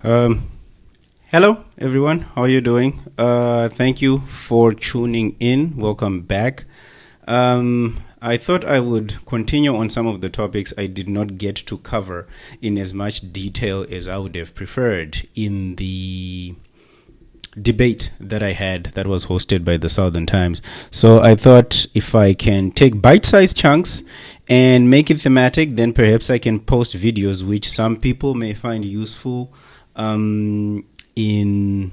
Um, Hello, everyone. How are you doing? Thank you for tuning in. Welcome back. I thought I would continue on some of the topics I did not get to cover in as much detail as I would have preferred in the debate that I had that was hosted by the Southern Times. So I thought if I can take bite-sized chunks and make it thematic, then perhaps I can post videos which some people may find useful in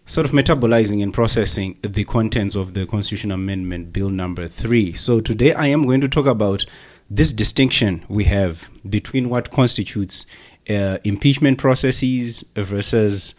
sort of metabolizing and processing the contents of the Constitutional Amendment Bill number 3. So today I am going to talk about this distinction we have between what constitutes impeachment processes versus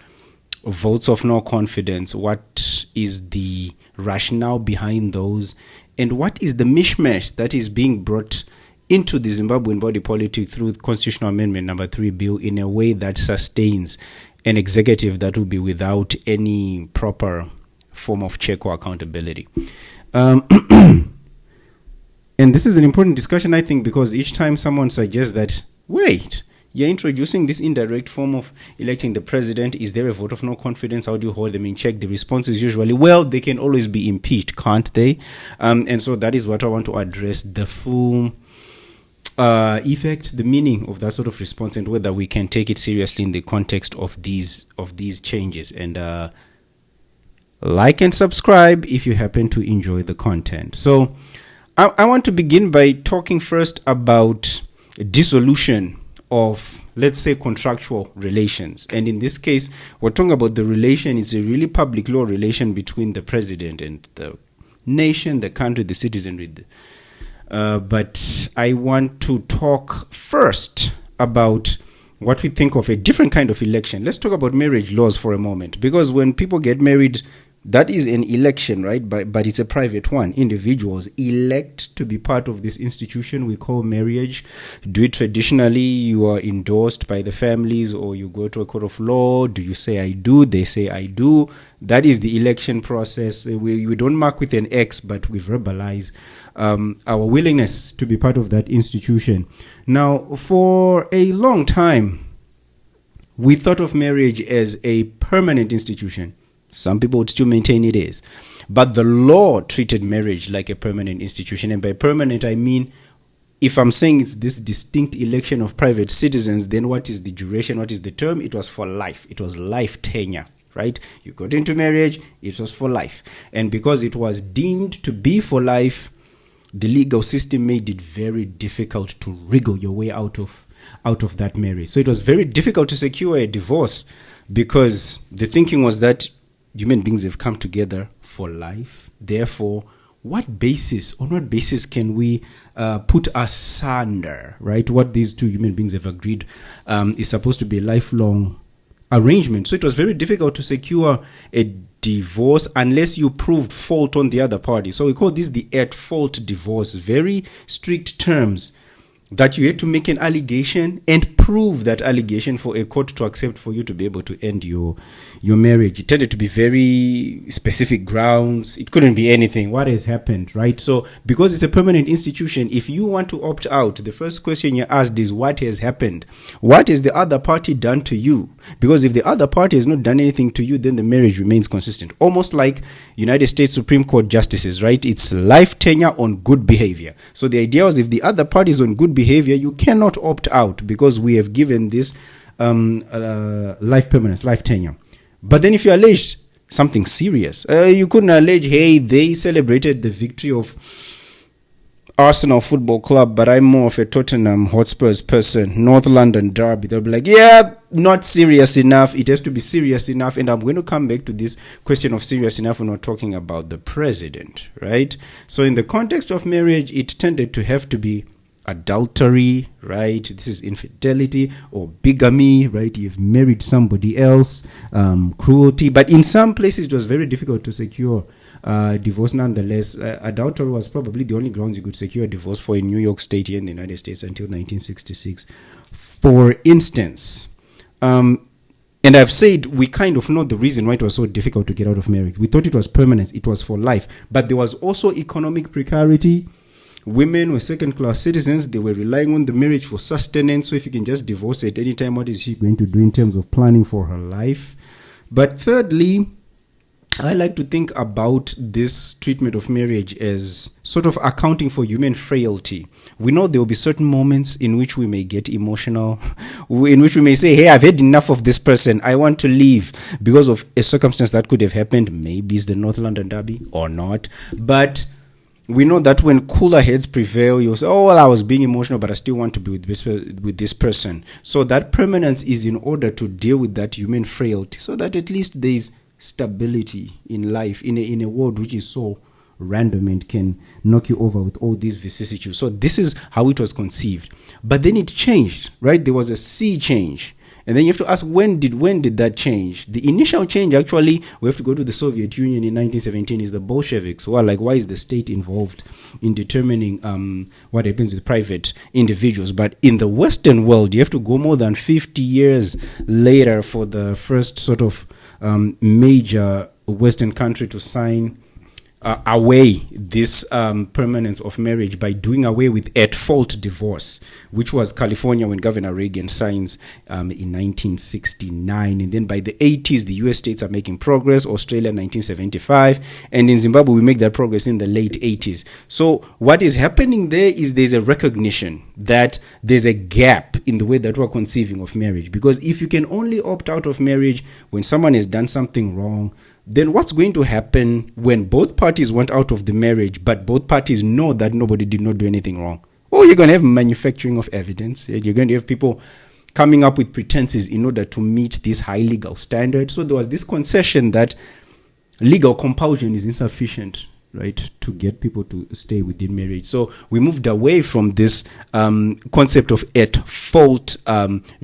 votes of no confidence. What is the rationale behind those, and what is the mishmash that is being brought into the Zimbabwean body politic through Constitutional Amendment number 3 bill in a way that sustains an executive that will be without any proper form of check or accountability. And this is an important discussion, I think, because each time someone suggests that, wait, you're introducing this indirect form of electing the president, is there a vote of no confidence? How do you hold them in check? The response is usually, well, they can always be impeached, can't they? And so that is what I want to address, the full effect, the meaning of that sort of response, and whether we can take it seriously in the context of these changes. And like and subscribe if you happen to enjoy the content. So I want to begin by talking first about dissolution of, let's say, contractual relations. And in this case, we're talking about the relation. It's a really public law relation between the president and the nation, the country, the citizenry. But I want to talk first about what we think of a different kind of election. Let's talk about marriage laws for a moment, because when people get married, that is an election, right? But it's a private one. Individuals elect to be part of this institution we call marriage. Do it traditionally, you are endorsed by the families, or you go to a court of law. Do you say I do? They say I do. That is the election process. We don't mark with an X, but we verbalize our willingness to be part of that institution. Now, for a long time, we thought of marriage as a permanent institution. Some people would still maintain it is. But the law treated marriage like a permanent institution. And by permanent, I mean, if I'm saying it's this distinct election of private citizens, then what is the duration? What is the term? It was for life. It was life tenure, right? You got into marriage, it was for life. And because it was deemed to be for life, the legal system made it very difficult to wriggle your way out of that marriage. So it was very difficult to secure a divorce, because the thinking was that human beings have come together for life. Therefore, on what basis can we put asunder, right? What these two human beings have agreed is supposed to be a lifelong arrangement. So it was very difficult to secure a divorce unless you proved fault on the other party. So we call this the at-fault divorce. Very strict terms that you had to make an allegation and prove that allegation for a court to accept, for you to be able to end your marriage. It tended to be very specific grounds. It couldn't be anything. What has happened, right? So because it's a permanent institution, if you want to opt out, the first question you're asked is, what has happened? What has the other party done to you? Because if the other party has not done anything to you, then the marriage remains consistent. Almost like United States Supreme Court justices, right? It's life tenure on good behavior. So the idea was, if the other party is on good behavior, you cannot opt out, because we have given this life permanence, life tenure. But then if you allege something serious, you couldn't allege, hey, they celebrated the victory of Arsenal Football Club, but I'm more of a Tottenham Hotspurs person, North London Derby. They'll be like, yeah, not serious enough. It has to be serious enough. And I'm going to come back to this question of serious enough when we're talking about the president, right? So in the context of marriage, it tended to have to be adultery, right? This is infidelity, or bigamy, right? You've married somebody else, cruelty. But in some places, it was very difficult to secure divorce nonetheless. Adultery was probably the only grounds you could secure a divorce for in New York State here in the United States until 1966, for instance. And I've said we kind of know the reason why it was so difficult to get out of marriage. We thought it was permanent. It was for life. But there was also economic precarity. Women were second-class citizens. They were relying on the marriage for sustenance. So if you can just divorce at any time, what is she going to do in terms of planning for her life? But thirdly, I like to think about this treatment of marriage as sort of accounting for human frailty. We know there will be certain moments in which we may get emotional, in which we may say, hey, I've had enough of this person. I want to leave because of a circumstance that could have happened. Maybe it's the North London Derby or not. But we know that when cooler heads prevail, you'll say, oh, well, I was being emotional, but I still want to be with this person. So that permanence is in order to deal with that human frailty, so that at least there is stability in life, in a world which is so random and can knock you over with all these vicissitudes. So this is how it was conceived. But then it changed, right? There was a sea change. And then you have to ask, when did that change? The initial change, actually, we have to go to the Soviet Union in 1917, is the Bolsheviks. Well, like, why is the state involved in determining what happens with private individuals? But in the Western world, you have to go more than 50 years later for the first sort of major Western country to sign away this permanence of marriage by doing away with at-fault divorce, which was California when Governor Reagan signs in 1969. And then by the 80s, the US states are making progress, Australia 1975, and in Zimbabwe, we make that progress in the late 80s. So what is happening there is there's a recognition that there's a gap in the way that we're conceiving of marriage. Because if you can only opt out of marriage when someone has done something wrong, then what's going to happen when both parties want out of the marriage, but both parties know that nobody did not do anything wrong? Oh, you're going to have manufacturing of evidence. You're going to have people coming up with pretenses in order to meet this high legal standard. So there was this concession that legal compulsion is insufficient, right, to get people to stay within marriage. So we moved away from this concept of at-fault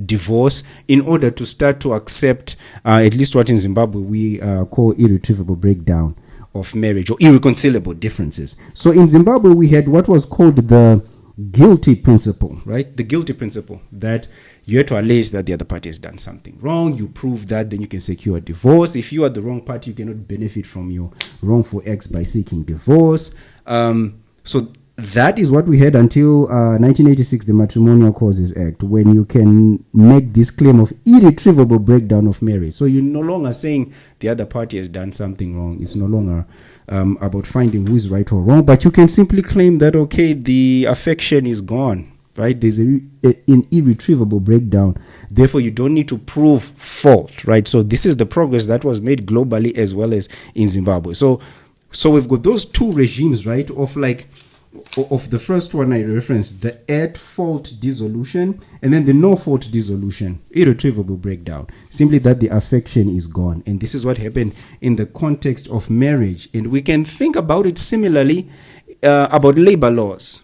divorce in order to start to accept at least what in Zimbabwe we call irretrievable breakdown of marriage or irreconcilable differences. So in Zimbabwe, we had what was called the guilty principle, right? The guilty principle that you have to allege that the other party has done something wrong. You prove that, then you can secure a divorce. If you are the wrong party, you cannot benefit from your wrongful acts by seeking divorce. So that is what we had until 1986, the Matrimonial Causes Act, when you can make this claim of irretrievable breakdown of marriage. So you're no longer saying the other party has done something wrong. It's no longer about finding who is right or wrong, but you can simply claim that, okay, the affection is gone, right? There's an irretrievable breakdown. Therefore, you don't need to prove fault, right? So this is the progress that was made globally as well as in Zimbabwe. So we've got those two regimes, right, of the first one I referenced, the at-fault dissolution, and then the no-fault dissolution, irretrievable breakdown, simply that the affection is gone. And this is what happened in the context of marriage. And we can think about it similarly about labor laws,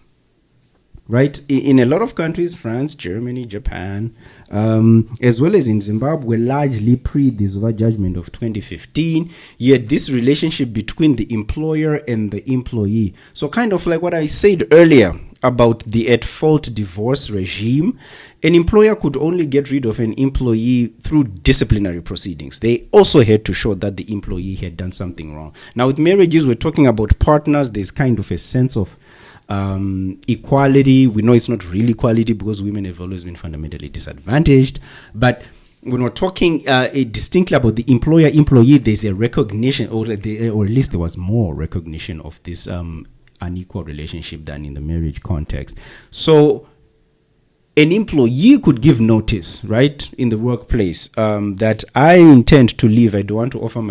right? In a lot of countries, France, Germany, Japan, as well as in Zimbabwe, largely pre the Zuva judgment of 2015, yet this relationship between the employer and the employee. So kind of like what I said earlier about the at-fault divorce regime, an employer could only get rid of an employee through disciplinary proceedings. They also had to show that the employee had done something wrong. Now with marriages, we're talking about partners. There's kind of a sense of equality. We know it's not really equality because women have always been fundamentally disadvantaged, but when we're talking distinctly about the employer-employee, there's a recognition, or at least there was more recognition of this unequal relationship than in the marriage context. So an employee could give notice, right, in the workplace that I intend to leave. I don't want to offer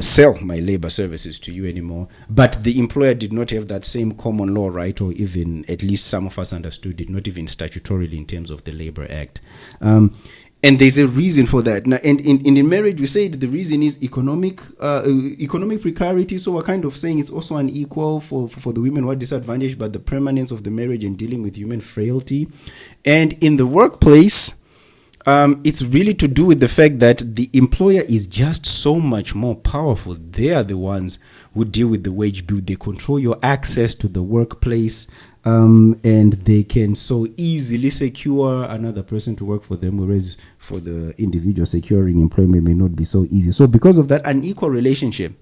sell my labor services to you anymore. But the employer did not have that same common law right, or even at least some of us understood, did not even statutorily in terms of the Labor Act. And there's a reason for that. Now, and in marriage, we said the reason is economic precarity. So we're kind of saying it's also unequal for the women who are disadvantaged by the permanence of the marriage and dealing with human frailty. And in the workplace, it's really to do with the fact that the employer is just so much more powerful. They are the ones who deal with the wage bill. They control your access to the workplace. And they can so easily secure another person to work for them, whereas for the individual, securing employment may not be so easy. So because of that unequal relationship,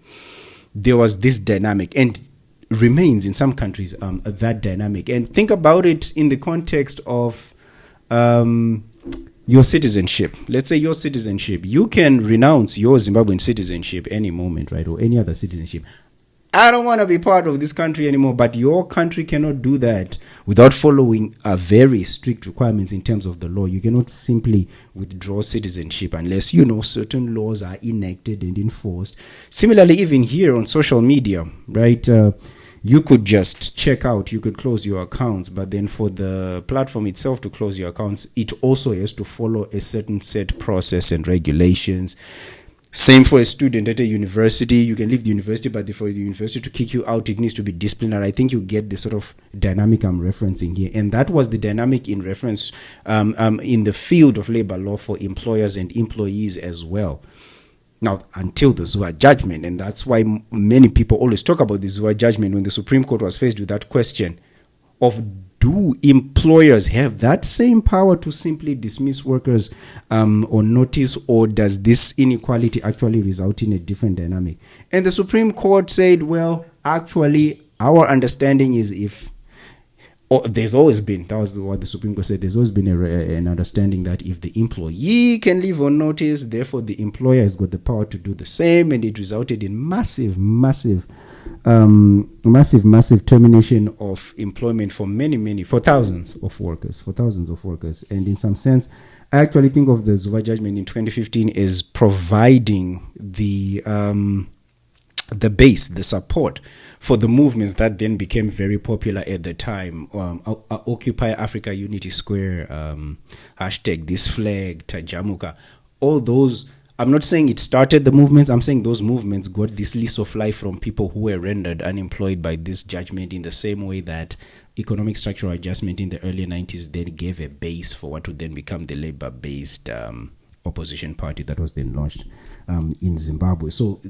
there was this dynamic. And remains in some countries that dynamic. And think about it in the context of your citizenship. Let's say your citizenship. You can renounce your Zimbabwean citizenship any moment, right? Or any other citizenship. I don't want to be part of this country anymore, but your country cannot do that without following very strict requirements in terms of the law. You cannot simply withdraw citizenship unless, certain laws are enacted and enforced. Similarly, even here on social media, right? You could just check out, you could close your accounts, but then for the platform itself to close your accounts, it also has to follow a certain set process and regulations. Same for a student at a university. You can leave the university, but for the university to kick you out, it needs to be disciplinary. I think you get the sort of dynamic I'm referencing here. And that was the dynamic in reference in the field of labor law for employers and employees as well. Now, until the Zua judgment, and that's why many people always talk about the Zua judgment when the Supreme Court was faced with that question of, do employers have that same power to simply dismiss workers on notice, or does this inequality actually result in a different dynamic? And the Supreme Court said, well, actually, our understanding is there's always been, that was what the Supreme Court said, there's always been an understanding that if the employee can leave on notice, therefore the employer has got the power to do the same, and it resulted in massive termination of employment for thousands of workers. And in some sense, I actually think of the Zuba judgment in 2015 as providing the base, the support for the movements that then became very popular at the time. Occupy Africa Unity Square, hashtag this flag, Tajamuka, all those. I'm not saying it started the movements. I'm saying those movements got this lease of life from people who were rendered unemployed by this judgment, in the same way that economic structural adjustment in the early 90s then gave a base for what would then become the labor-based opposition party that was then launched in Zimbabwe. So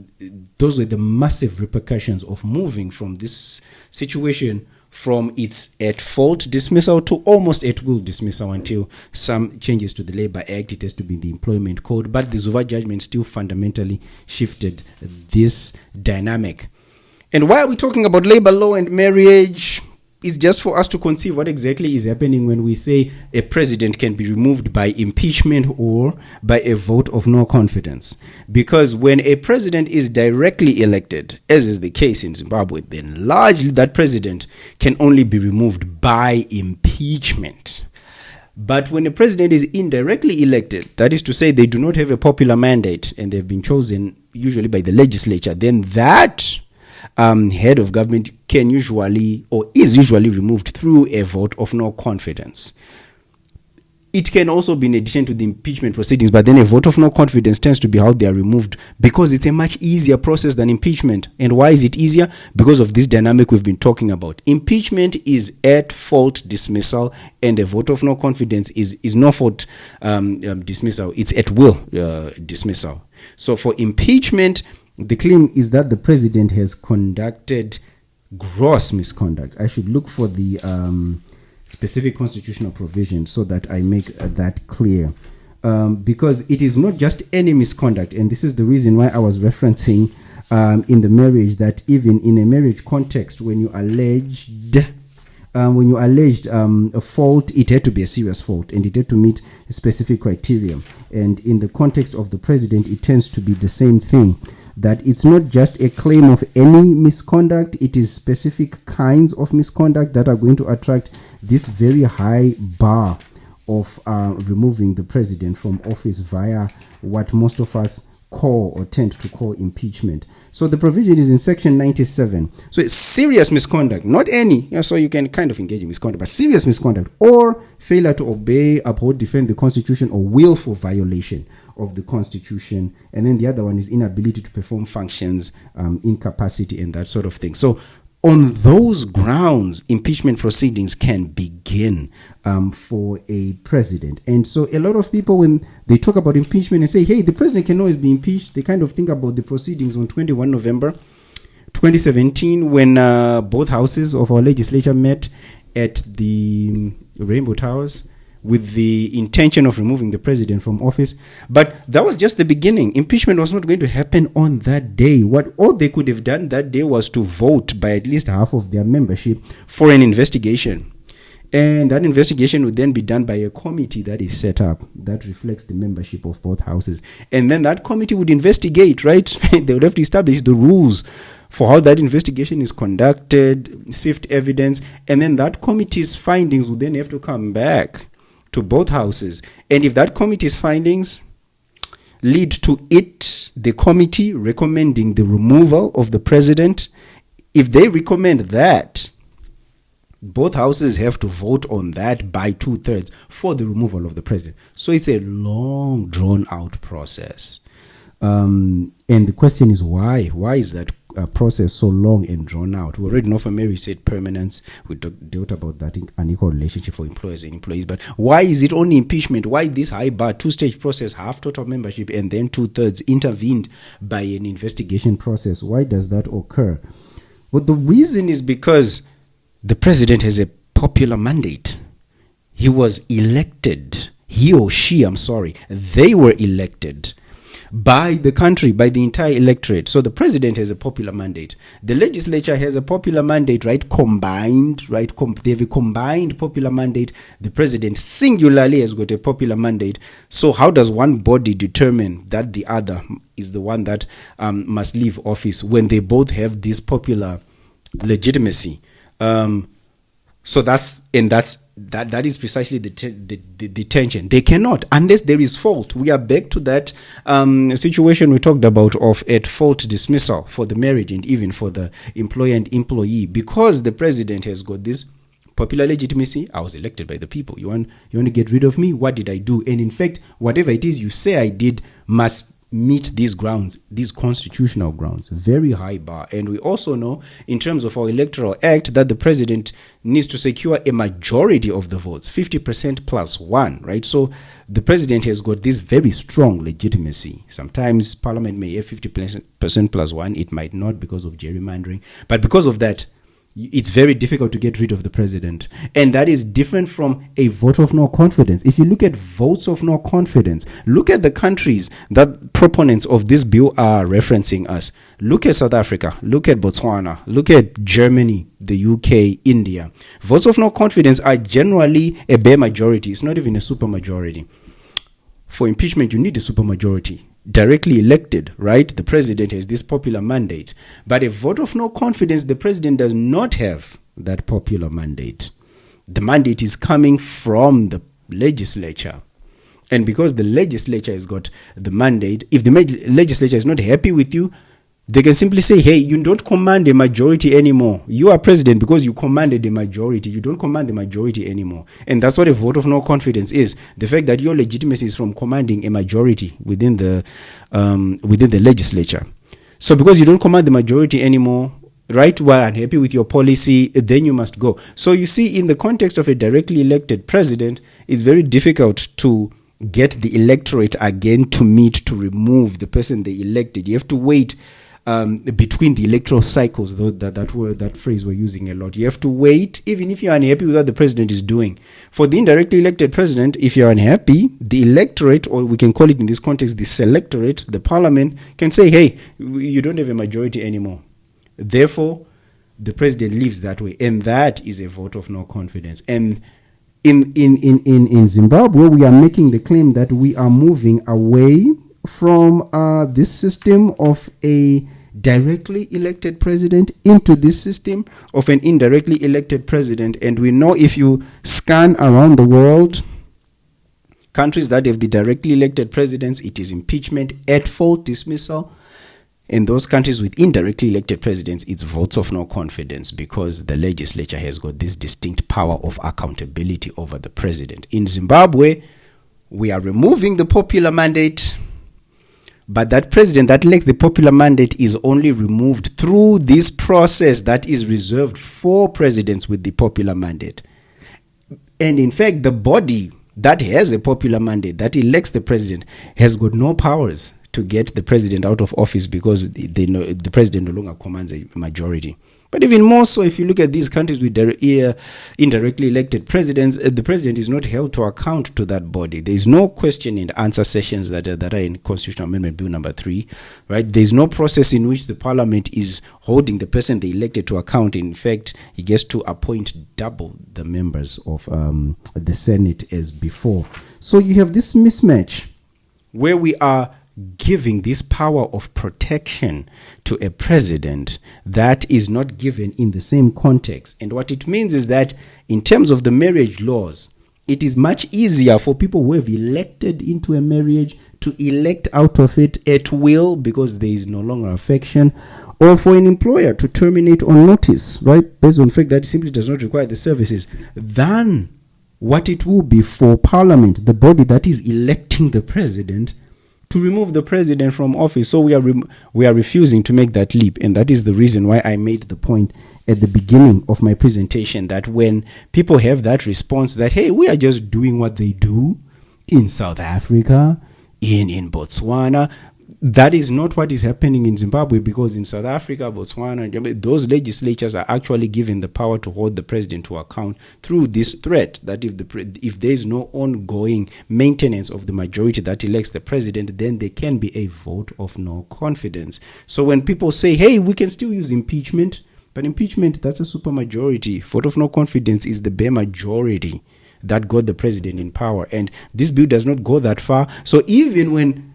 those were the massive repercussions of moving from this situation, from its at fault dismissal to almost at will dismissal, until some changes to the Labor Act. It has to be in the Employment Code. But the Zuva judgment still fundamentally shifted this dynamic. And why are we talking about labor law and marriage? It's just for us to conceive what exactly is happening when we say a president can be removed by impeachment or by a vote of no confidence. Because when a president is directly elected, as is the case in Zimbabwe, then largely that president can only be removed by impeachment. But when a president is indirectly elected, that is to say they do not have a popular mandate and they've been chosen usually by the legislature, then that head of government can usually, or is usually, removed through a vote of no confidence. It can also be in addition to the impeachment proceedings, but then a vote of no confidence tends to be how they are removed, because it's a much easier process than impeachment. And why is it easier? Because of this dynamic we've been talking about. Impeachment is at fault dismissal, and a vote of no confidence is no fault dismissal. It's at will dismissal. So for impeachment, the claim is that the president has conducted gross misconduct. I should look for the specific constitutional provision so that I make that clear. Because it is not just any misconduct, and this is the reason why I was referencing in the marriage, that even in a marriage context, when you alleged a fault, it had to be a serious fault, and it had to meet a specific criteria. And in the context of the president, it tends to be the same thing, that it's not just a claim of any misconduct, it is specific kinds of misconduct that are going to attract this very high bar of removing the president from office via what most of us call or tend to call impeachment. So the provision is in section 97. So it's serious misconduct, not any. So you can kind of engage in misconduct, but serious misconduct, or failure to obey, uphold, defend the Constitution, or willful violation of the Constitution. And then the other one is inability to perform functions, incapacity, and that sort of thing. So on those grounds, impeachment proceedings can begin for a president. And so a lot of people, when they talk about impeachment and say, hey, the president can always be impeached, they kind of think about the proceedings on 21 November 2017, when both houses of our legislature met at the Rainbow Towers, with the intention of removing the president from office. But that was just the beginning. Impeachment was not going to happen on that day. All they could have done that day was to vote by at least half of their membership for an investigation. And that investigation would then be done by a committee that is set up that reflects the membership of both houses. And then that committee would investigate, right? They would have to establish the rules for how that investigation is conducted, sift evidence, and then that committee's findings would then have to come back to both houses. And if that committee's findings lead to the committee recommending the removal of the president, if they recommend that, both houses have to vote on that by 2/3 for the removal of the president. So it's a long, drawn-out process. And the question is why? Why is that process so long and drawn out? We already know from Mary said permanence. We dealt about that in unequal relationship for employers and employees. But why is it only impeachment? Why this high bar, two-stage process, half total membership, and then 2/3 intervened by an investigation process? Why does that occur? Well, the reason is because the president has a popular mandate. He was elected. He or she, they were elected by the country, by the entire electorate. So the president has a popular mandate. The legislature has a popular mandate, right? Combined, right? They have a combined popular mandate. The president singularly has got a popular mandate. So how does one body determine that the other is the one that must leave office when they both have this popular legitimacy? So that is precisely the tension. They cannot, unless there is fault. We are back to that situation we talked about of at fault dismissal for the marriage and even for the employer and employee, because the president has got this popular legitimacy. I was elected by the people. You want to get rid of me? What did I do? And in fact, whatever it is you say I did must meet these grounds, these constitutional grounds. Very high bar. And we also know in terms of our electoral act that the president needs to secure a majority of the votes, 50% plus one, right? So the president has got this very strong legitimacy. Sometimes parliament may have 50% plus one. It might not because of gerrymandering. But because of that, it's very difficult to get rid of the president. And that is different from a vote of no confidence. If you look at votes of no confidence, look at the countries that proponents of this bill are referencing us. Look at South Africa, look at Botswana, look at Germany, the UK, India. Votes of no confidence are generally a bare majority. It's not even a super majority. For impeachment, you need a super majority. Directly elected, right? The president has this popular mandate. But a vote of no confidence, the president does not have that popular mandate. The mandate is coming from the legislature. And because the legislature has got the mandate, if the legislature is not happy with you, they can simply say, hey, you don't command a majority anymore. You are president because you commanded a majority. You don't command the majority anymore. And that's what a vote of no confidence is. The fact that your legitimacy is from commanding a majority within the legislature. So because you don't command the majority anymore, right, you are unhappy with your policy, then you must go. So you see, in the context of a directly elected president, it's very difficult to get the electorate again to meet to remove the person they elected. You have to wait between the electoral cycles, though that phrase we're using a lot. You have to wait, even if you're unhappy with what the president is doing. For the indirectly elected president, if you're unhappy, the electorate, or we can call it in this context, the selectorate, the parliament, can say, hey, you don't have a majority anymore. Therefore, the president leaves that way. And that is a vote of no confidence. And in Zimbabwe, we are making the claim that we are moving away from this system of a directly elected president into this system of an indirectly elected president. And we know, if you scan around the world, countries that have the directly elected presidents, it is impeachment, at fault dismissal. In those countries with indirectly elected presidents, it's votes of no confidence, because the legislature has got this distinct power of accountability over the president. In Zimbabwe, we are removing the popular mandate, but that president that lacks the popular mandate is only removed through this process that is reserved for presidents with the popular mandate. And in fact, the body that has a popular mandate, that elects the president, has got no powers to get the president out of office, because they know the president no longer commands a majority. But even more so, if you look at these countries with indirectly elected presidents, the president is not held to account to that body. There is no question and answer sessions that are in Constitutional Amendment Bill number 3, right? There is no process in which the parliament is holding the person they elected to account. In fact, he gets to appoint double the members of the Senate as before. So you have this mismatch where we are giving this power of protection to a president that is not given in the same context. And what it means is that in terms of the marriage laws, it is much easier for people who have elected into a marriage to elect out of it at will because there is no longer affection, or for an employer to terminate on notice, right, based on the fact that it simply does not require the services, than what it will be for Parliament, the body that is electing the president, to remove the president from office. So we are refusing to make that leap, and that is the reason why I made the point at the beginning of my presentation that when people have that response that, hey, we are just doing what they do in South Africa, in Botswana, that is not what is happening in Zimbabwe, because in South Africa, Botswana, those legislatures are actually given the power to hold the president to account through this threat that if there is no ongoing maintenance of the majority that elects the president, then there can be a vote of no confidence. So when people say, hey, we can still use impeachment, but impeachment, that's a supermajority. Vote of no confidence is the bare majority that got the president in power. And this bill does not go that far. So even when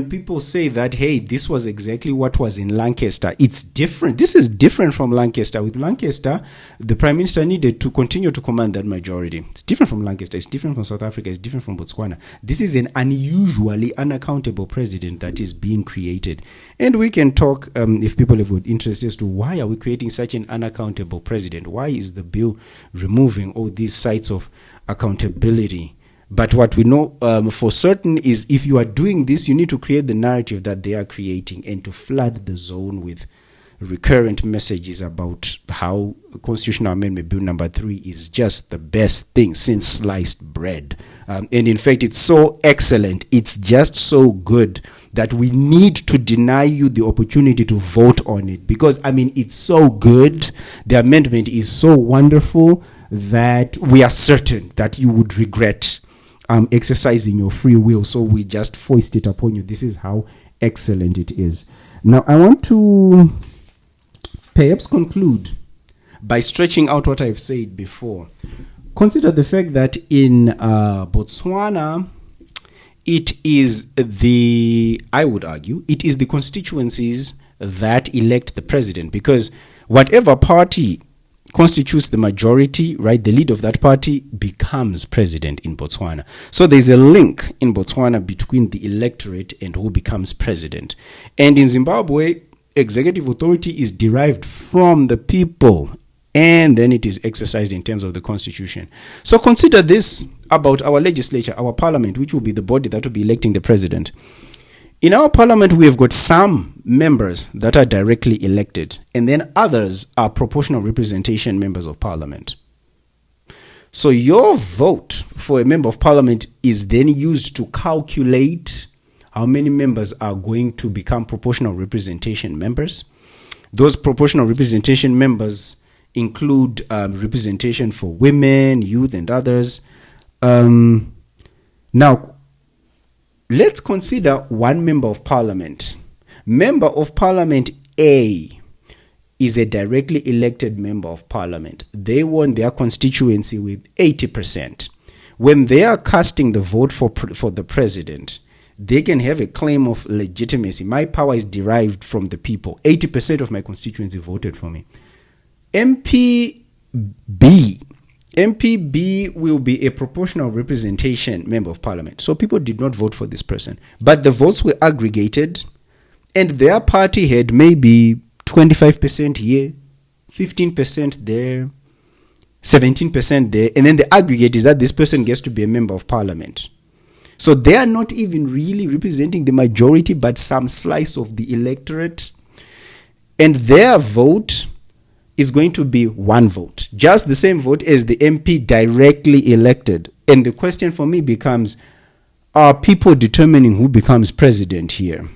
people say that, hey, this was exactly what was in Lancaster, it's different. This is different from Lancaster. With Lancaster, the prime minister needed to continue to command that majority. It's different from Lancaster. It's different from South Africa. It's different from Botswana. This is an unusually unaccountable president that is being created. And we can talk, if people have interest, as to why are we creating such an unaccountable president? Why is the bill removing all these sites of accountability? But what we know for certain is if you are doing this, you need to create the narrative that they are creating and to flood the zone with recurrent messages about how Constitutional Amendment Bill number 3 is just the best thing since sliced bread. And in fact, it's so excellent. It's just so good that we need to deny you the opportunity to vote on it. Because, it's so good. The amendment is so wonderful that we are certain that you would regret exercising your free will, so we just foist it upon you. This is how excellent it is. Now, I want to perhaps conclude by stretching out what I've said before. Consider the fact that in Botswana, I would argue, it is the constituencies that elect the president, because whatever party constitutes the majority, right, the leader of that party becomes president in Botswana. So there's a link in Botswana between the electorate and who becomes president. And in Zimbabwe, executive authority is derived from the people, and then it is exercised in terms of the constitution. So consider this about our legislature, our parliament, which will be the body that will be electing the president. In our parliament, we have got some members that are directly elected, and then others are proportional representation members of parliament. So your vote for a member of parliament is then used to calculate how many members are going to become proportional representation members. Those proportional representation members include representation for women, youth, and others. Now, let's consider one member of parliament. Member of parliament A is a directly elected member of parliament. They won their constituency with 80%. When they are casting the vote for the president, they can have a claim of legitimacy. My power is derived from the people. 80% of my constituency voted for me. MP B will be a proportional representation member of parliament. So people did not vote for this person. But the votes were aggregated, and their party had maybe 25% here, 15% there, 17% there. And then the aggregate is that this person gets to be a member of parliament. So they are not even really representing the majority, but some slice of the electorate. And their vote is going to be one vote, just the same vote as the MP directly elected. And the question for me becomes, are people determining who becomes president here?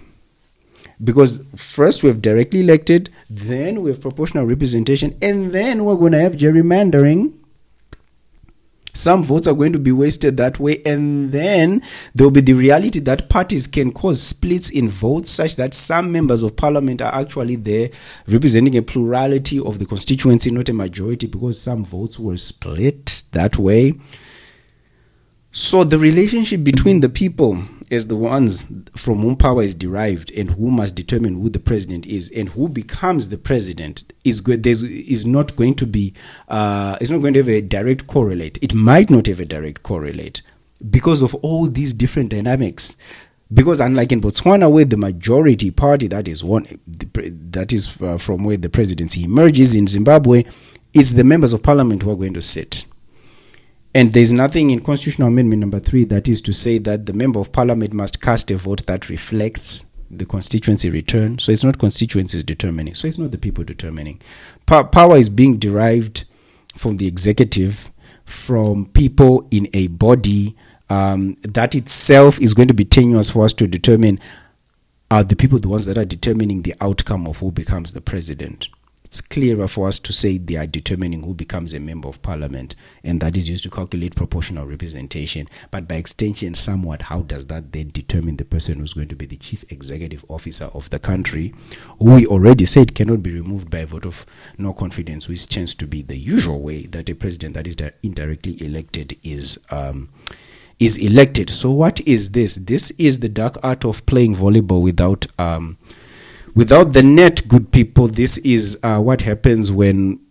Because first we have directly elected, then we have proportional representation, and then we're going to have gerrymandering. Some votes are going to be wasted that way, and then there will be the reality that parties can cause splits in votes such that some members of parliament are actually there representing a plurality of the constituency, not a majority, because some votes were split that way. So the relationship between the people as the ones from whom power is derived and who must determine who the president is and who becomes the president is not going to be it's not going to have a direct correlate. It might not have a direct correlate because of all these different dynamics. Because unlike in Botswana, where the majority party that is from where the presidency emerges, in Zimbabwe, it's the members of parliament who are going to sit. And there's nothing in Constitutional Amendment number 3 that is to say that the member of parliament must cast a vote that reflects the constituency return. So it's not constituencies determining. So it's not the people determining. Power is being derived from the executive, from people in a body that itself is going to be tenuous for us to determine, are the people the ones that are determining the outcome of who becomes the president. It's clearer for us to say they are determining who becomes a member of parliament, and that is used to calculate proportional representation. But by extension, somewhat, how does that then determine the person who's going to be the chief executive officer of the country, who we already said cannot be removed by a vote of no confidence, which tends to be the usual way that a president that is indirectly elected is elected. So what is this? This is the dark art of playing volleyball without the net, good people. This is what happens when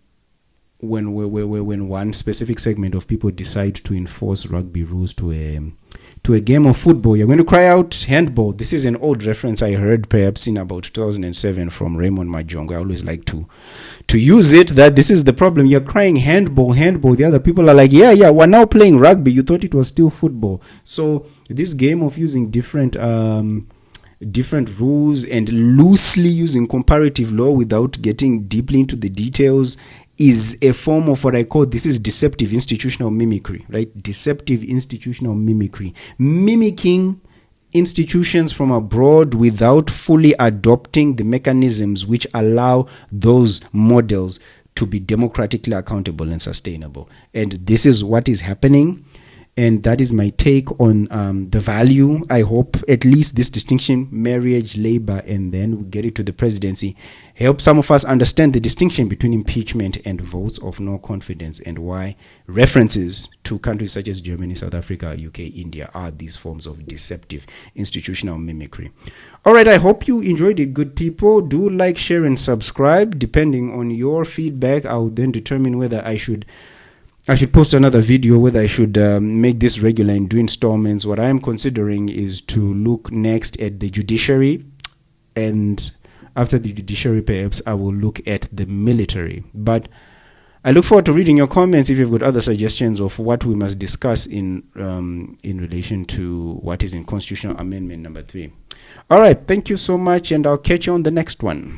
one specific segment of people decide to enforce rugby rules to a game of football. You're going to cry out handball. This is an old reference I heard perhaps in about 2007 from Raymond Majongo. I always like to use it, that this is the problem. You're crying handball. The other people are like, yeah, we're now playing rugby. You thought it was still football. So this game of using different rules and loosely using comparative law without getting deeply into the details is a form of what I call, this is deceptive institutional mimicry, right? Deceptive institutional mimicry. Mimicking institutions from abroad without fully adopting the mechanisms which allow those models to be democratically accountable and sustainable. And this is what is happening. And that is my take on the value. I hope at least this distinction, marriage, labor, and then we get it to the presidency, help some of us understand the distinction between impeachment and votes of no confidence, and why references to countries such as Germany, South Africa, UK, India are these forms of deceptive institutional mimicry. All right, I hope you enjoyed it, good people. Do like, share, and subscribe. Depending on your feedback, I will then determine whether I should post another video, whether I should make this regular and do installments. What I am considering is to look next at the judiciary, and after the judiciary, perhaps I will look at the military. But I look forward to reading your comments if you've got other suggestions of what we must discuss in relation to what is in Constitutional Amendment number 3. All right, thank you so much, and I'll catch you on the next one.